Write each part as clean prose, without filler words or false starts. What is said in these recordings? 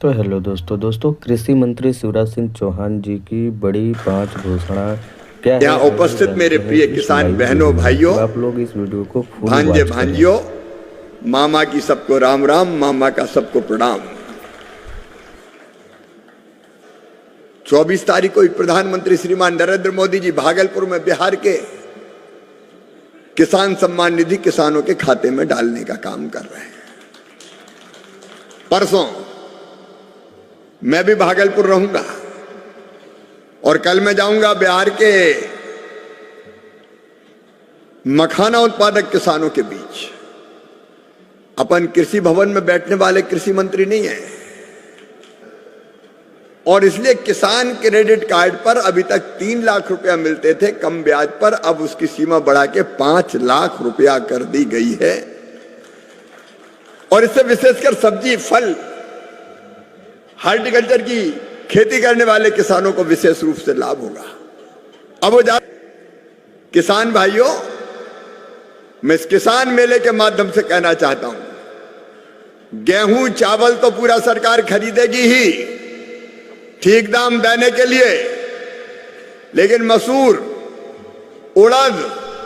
तो हेलो दोस्तों कृषि मंत्री शिवराज सिंह चौहान जी की बड़ी 5 घोषणा क्या है यहाँ उपस्थित मेरे जानते हैं प्रिय इस किसान लाइव बहनों वीडियो में। भाइयों, तो आप लोग इस वीडियो को फुल भांजे वॉच करें। भांजियों, मामा की सबको राम राम, मामा का सबको प्रणाम। 24 तारीख को प्रधानमंत्री श्रीमान नरेंद्र मोदी जी भागलपुर में बिहार के किसान सम्मान निधि किसानों के खाते में डालने का काम कर रहे हैं। परसों मैं भी भागलपुर रहूंगा और कल मैं जाऊंगा बिहार के मखाना उत्पादक किसानों के बीच। अपन कृषि भवन में बैठने वाले कृषि मंत्री नहीं है और इसलिए किसान क्रेडिट कार्ड पर अभी तक 3 लाख रुपया मिलते थे कम ब्याज पर, अब उसकी सीमा बढ़ा के 5 लाख रुपया कर दी गई है। और इससे विशेषकर सब्जी, फल, हॉर्टिकल्चर की खेती करने वाले किसानों को विशेष रूप से लाभ होगा। अब वो किसान भाइयों, मैं इस किसान मेले के माध्यम से कहना चाहता हूं, गेहूं चावल तो पूरा सरकार खरीदेगी ही ठीक दाम देने के लिए, लेकिन मसूर, उड़द,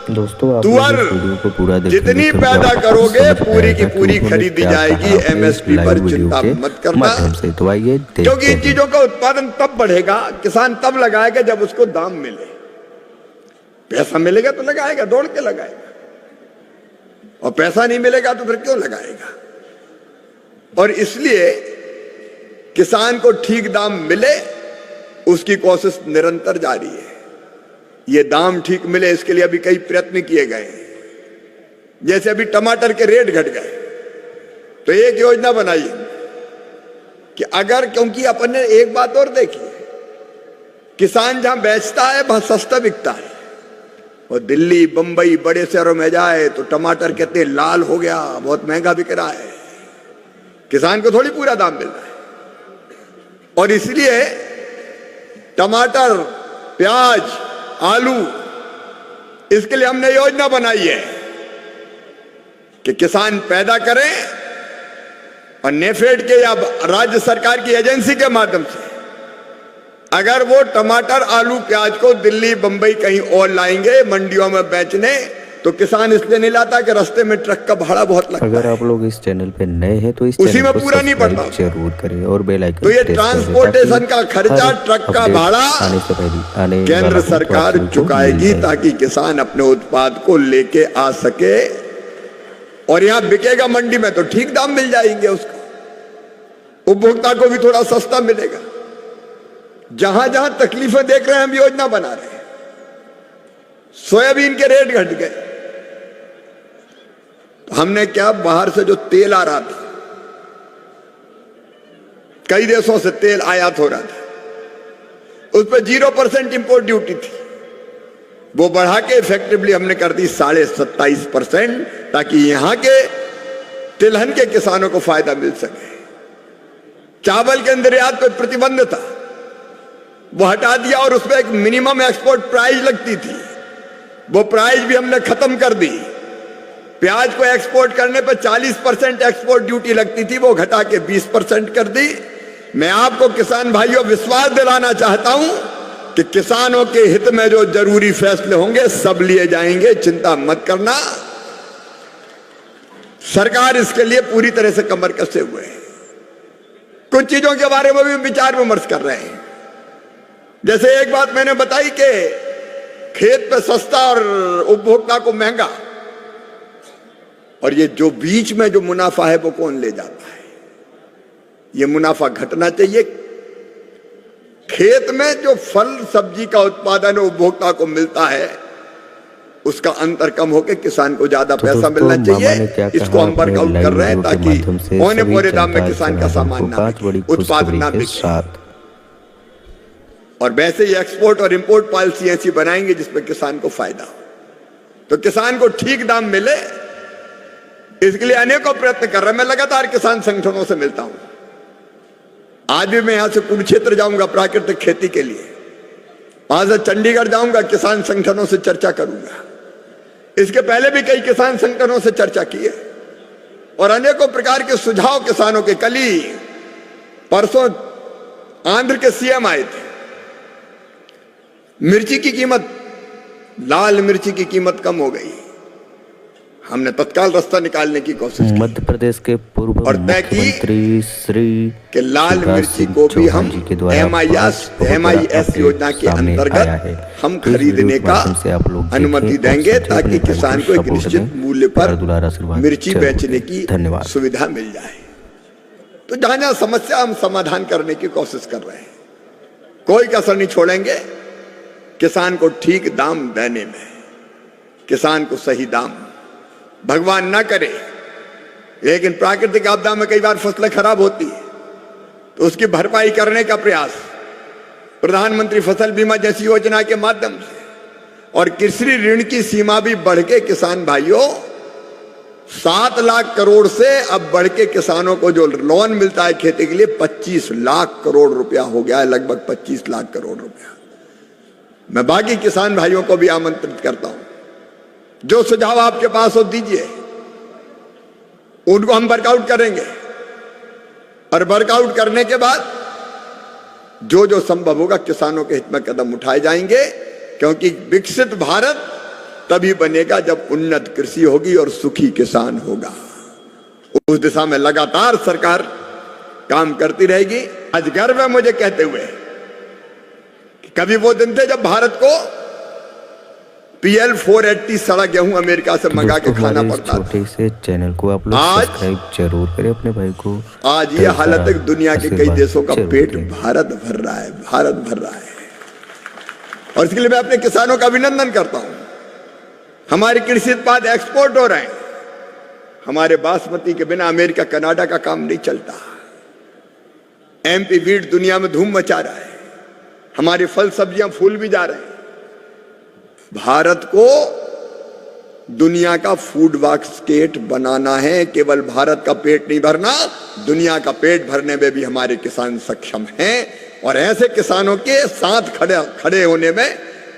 दोस्तों आप तुअर वीडियो को पूरा जितनी पैदा करोगे पूरी की पूरी खरीदी जाएगी। एमएसपी पर चिंता मत करना, तो आइए क्योंकि इन चीजों का उत्पादन तब बढ़ेगा, किसान तब लगाएगा जब उसको दाम मिले। पैसा मिलेगा तो लगाएगा, दौड़ के लगाएगा, और पैसा नहीं मिलेगा तो फिर क्यों लगाएगा। और इसलिए किसान को ठीक दाम मिले, उसकी कोशिश निरंतर जारी है। ये दाम ठीक मिले इसके लिए अभी कई प्रयत्न किए गए। जैसे अभी टमाटर के रेट घट गए तो एक योजना बनाई कि अगर, क्योंकि अपन ने एक बात और देखी है, किसान जहां बेचता है वहां सस्ता बिकता है, और दिल्ली बंबई बड़े शहरों में जाए तो टमाटर कहते हैं लाल हो गया, बहुत महंगा बिक रहा है। किसान को थोड़ी पूरा दाम मिल रहा है। और इसलिए टमाटर, प्याज, आलू, इसके लिए हमने योजना बनाई है कि किसान पैदा करें और नेफेड के या राज्य सरकार की एजेंसी के माध्यम से अगर वो टमाटर, आलू, प्याज को दिल्ली बंबई कहीं और लाएंगे मंडियों में बेचने, तो किसान इसलिए नहीं लाता कि रास्ते में ट्रक का भाड़ा बहुत लगता है। अगर आप लोग इस चैनल पे नए हैं तो इस उसी में पूरा नहीं पड़ता जरूर करें और बेल आइकन। तो ये ट्रांसपोर्टेशन का खर्चा, ट्रक का भाड़ा केंद्र सरकार चुकाएगी, ताकि किसान अपने उत्पाद को लेके आ सके और यहां बिकेगा मंडी में तो ठीक दाम मिल जाएंगे उसको, उपभोक्ता को भी थोड़ा सस्ता मिलेगा। जहां जहां तकलीफें देख रहे हैं हम योजना बना रहे हैं। सोयाबीन के रेट घट गए, हमने क्या, बाहर से जो तेल आ रहा था, कई देशों से तेल आयात हो रहा था, उस पर 0% इंपोर्ट ड्यूटी थी, वो बढ़ा के इफेक्टिवली हमने कर दी 27.5%, ताकि यहां के तिलहन के किसानों को फायदा मिल सके। चावल के निर्यात पर प्रतिबंध था, वो हटा दिया और उसमें एक मिनिमम एक्सपोर्ट प्राइस लगती थी, वो प्राइस भी हमने खत्म कर दी। प्याज को एक्सपोर्ट करने पर 40% एक्सपोर्ट ड्यूटी लगती थी, वो घटा के 20% कर दी। मैं आपको किसान भाइयों विश्वास दिलाना चाहता हूं कि किसानों के हित में जो जरूरी फैसले होंगे सब लिए जाएंगे, चिंता मत करना। सरकार इसके लिए पूरी तरह से कमर कसे हुए है। कुछ चीजों के बारे में भी विचार विमर्श कर रहे हैं। जैसे एक बात मैंने बताई कि खेत पे सस्ता और उपभोक्ता को महंगा, और ये जो बीच में जो मुनाफा है वो कौन ले जाता है। ये मुनाफा घटना चाहिए। खेत में जो फल सब्जी का उत्पादन उपभोक्ता को मिलता है उसका अंतर कम होकर किसान को ज्यादा पैसा मिलना चाहिए। इसको हम वर्कआउट कर रहे हैं ताकि औने पौने दाम में किसान का सामान ना बिके, उत्पाद ना बिके। और वैसे ही एक्सपोर्ट और इंपोर्ट पॉलिसी ऐसी बनाएंगे जिसमें किसान को फायदा हो, तो किसान को ठीक दाम मिले, इसके लिए अनेकों प्रयत्न कर रहे हैं। मैं लगातार किसान संगठनों से मिलता हूं। आज भी मैं यहां से कुरुक्षेत्र जाऊंगा प्राकृतिक खेती के लिए, वहां से चंडीगढ़ जाऊंगा, किसान संगठनों से चर्चा करूंगा। इसके पहले भी कई किसान संगठनों से चर्चा की है और अनेकों प्रकार के सुझाव किसानों के। कल ही परसों आंध्र के सीएम आए थे, मिर्ची की कीमत, लाल मिर्ची की कीमत कम हो गई, हमने तत्काल रास्ता निकालने की कोशिश की। मध्य प्रदेश के पूर्व और तय की मुख्यमंत्री श्री कि लाल शिवराज मिर्ची सिंह को भी हम चौहान जी के द्वारा MIS योजना के अंतर्गत हम तो इस खरीदने वीडियो के का माध्यम से आप लोग देखें अनुमति और देंगे समझें, ताकि अपने भाई किसान को एक सपोर्ट निश्चित दें, मूल्य पर प्यार दुलार आशीर्वाद मिर्ची जरूर बेचने दें। की धन्यवाद। सुविधा मिल जाए। तो जहां जहां समस्या हम समाधान करने की कोशिश कर रहे हैं, कोई कसर नहीं छोड़ेंगे किसान को ठीक दाम देने में, किसान को सही दाम। भगवान ना करे, लेकिन प्राकृतिक आपदा में कई बार फसलें खराब होती है, तो उसकी भरपाई करने का प्रयास प्रधानमंत्री फसल बीमा जैसी योजना के माध्यम से, और कृषि ऋण की सीमा भी बढ़ के किसान भाइयों 7 लाख करोड़ से अब बढ़ के किसानों को जो लोन मिलता है खेती के लिए 25 लाख करोड़ रुपया हो गया है, लगभग 25 लाख करोड़ रुपया। मैं बाकी किसान भाइयों को भी आमंत्रित करता हूं, जो सुझाव आपके पास हो दीजिए, उनको हम वर्कआउट करेंगे, और वर्कआउट करने के बाद जो जो संभव होगा किसानों के हित में कदम उठाए जाएंगे, क्योंकि विकसित भारत तभी बनेगा जब उन्नत कृषि होगी और सुखी किसान होगा। उस दिशा में लगातार सरकार काम करती रहेगी। आज गर्व है मुझे कहते हुए कि कभी वो दिन थे जब भारत को PL 480 सड़ा गेहूं अमेरिका से मंगा के खाना पड़ता था। छोटे से चैनल को आप लोग सब्सक्राइब जरूर करें अपने भाई को। आज ये हालत है कि दुनिया के कई देशों का पेट भारत भर रहा है, भारत भर रहा है, और इसके लिए मैं अपने किसानों का अभिनंदन करता हूं। हमारे कृषि उत्पाद एक्सपोर्ट हो रहे हैं। हमारे बासमती के बिना अमेरिका कनाडा का काम नहीं चलता। MP वीट दुनिया में धूम मचा रहा है। हमारे फल सब्जियां फूल भी जा रहे हैं। भारत को दुनिया का फूड बास्केट बनाना है। केवल भारत का पेट नहीं भरना, दुनिया का पेट भरने में भी हमारे किसान सक्षम हैं, और ऐसे किसानों के साथ खड़े होने में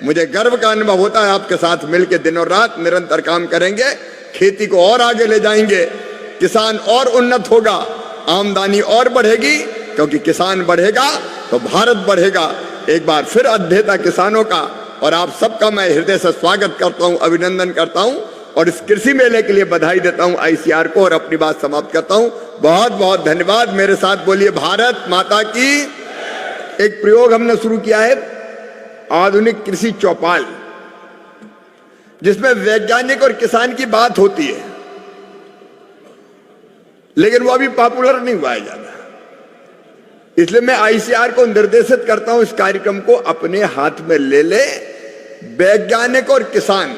मुझे गर्व का अनुभव होता है। आपके साथ मिलकर दिन और रात निरंतर काम करेंगे, खेती को और आगे ले जाएंगे, किसान और उन्नत होगा, आमदनी और बढ़ेगी, क्योंकि किसान बढ़ेगा तो भारत बढ़ेगा। एक बार फिर अध्येता किसानों का और आप सबका मैं हृदय से स्वागत करता हूं, अभिनंदन करता हूं, और इस कृषि मेले के लिए बधाई देता हूं ICR को, और अपनी बात समाप्त करता हूं। बहुत बहुत धन्यवाद। मेरे साथ बोलिए भारत माता की। एक प्रयोग हमने शुरू किया है, आधुनिक कृषि चौपाल, जिसमें वैज्ञानिक और किसान की बात होती है, लेकिन वो अभी पॉपुलर नहीं हुआ है ज्यादा। इसलिए मैं ICR को निर्देशित करता हूं इस कार्यक्रम को अपने हाथ में ले ले। वैज्ञानिक और किसान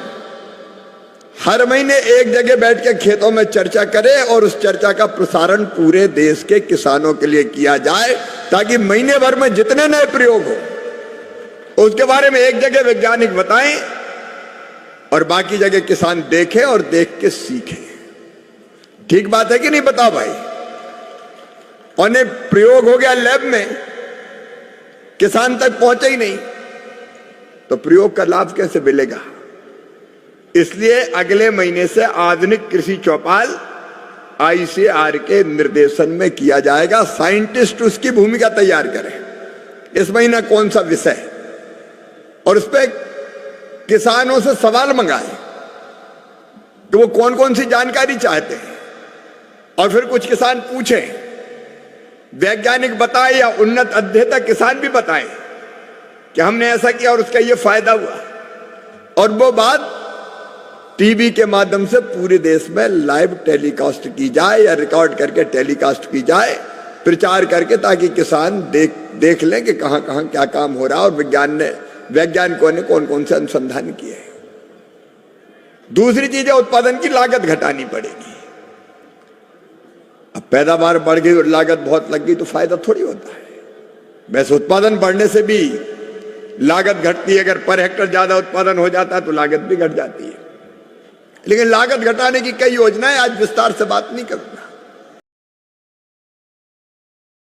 हर महीने एक जगह बैठ के खेतों में चर्चा करें, और उस चर्चा का प्रसारण पूरे देश के किसानों के लिए किया जाए, ताकि महीने भर में जितने नए प्रयोग हो उसके बारे में एक जगह वैज्ञानिक बताएं, और बाकी जगह किसान देखें और देख के सीखें। ठीक बात है कि नहीं? बताओ भाई। और प्रयोग हो गया लैब में, किसान तक पहुंचे ही नहीं, तो प्रयोग का लाभ कैसे मिलेगा? इसलिए अगले महीने से आधुनिक कृषि चौपाल ICR के निर्देशन में किया जाएगा। साइंटिस्ट उसकी भूमिका तैयार करें। इस महीना कौन सा विषय, और उस पर किसानों से सवाल मंगाए कि वो कौन कौन सी जानकारी चाहते हैं, और फिर कुछ किसान पूछें, वैज्ञानिक बताए या उन्नत अध्येता किसान भी बताएं कि हमने ऐसा किया और उसका ये फायदा हुआ, और वो बात टीवी के माध्यम से पूरे देश में लाइव टेलीकास्ट की जाए या रिकॉर्ड करके टेलीकास्ट की जाए, प्रचार करके, ताकि किसान देख लें कि कहां कहां क्या काम हो रहा है, और वैज्ञानिकों ने कौन कौन से अनुसंधान किए। दूसरी चीज है, उत्पादन की लागत घटानी पड़ेगी। अब पैदावार बढ़ गई और लागत बहुत लग गई तो फायदा थोड़ी होता है। वैसे उत्पादन बढ़ने से भी लागत घटती है। अगर पर हेक्टर ज्यादा उत्पादन हो जाता है तो लागत भी घट जाती है। लेकिन लागत घटाने की कई योजनाएं, आज विस्तार से बात नहीं करूंगा।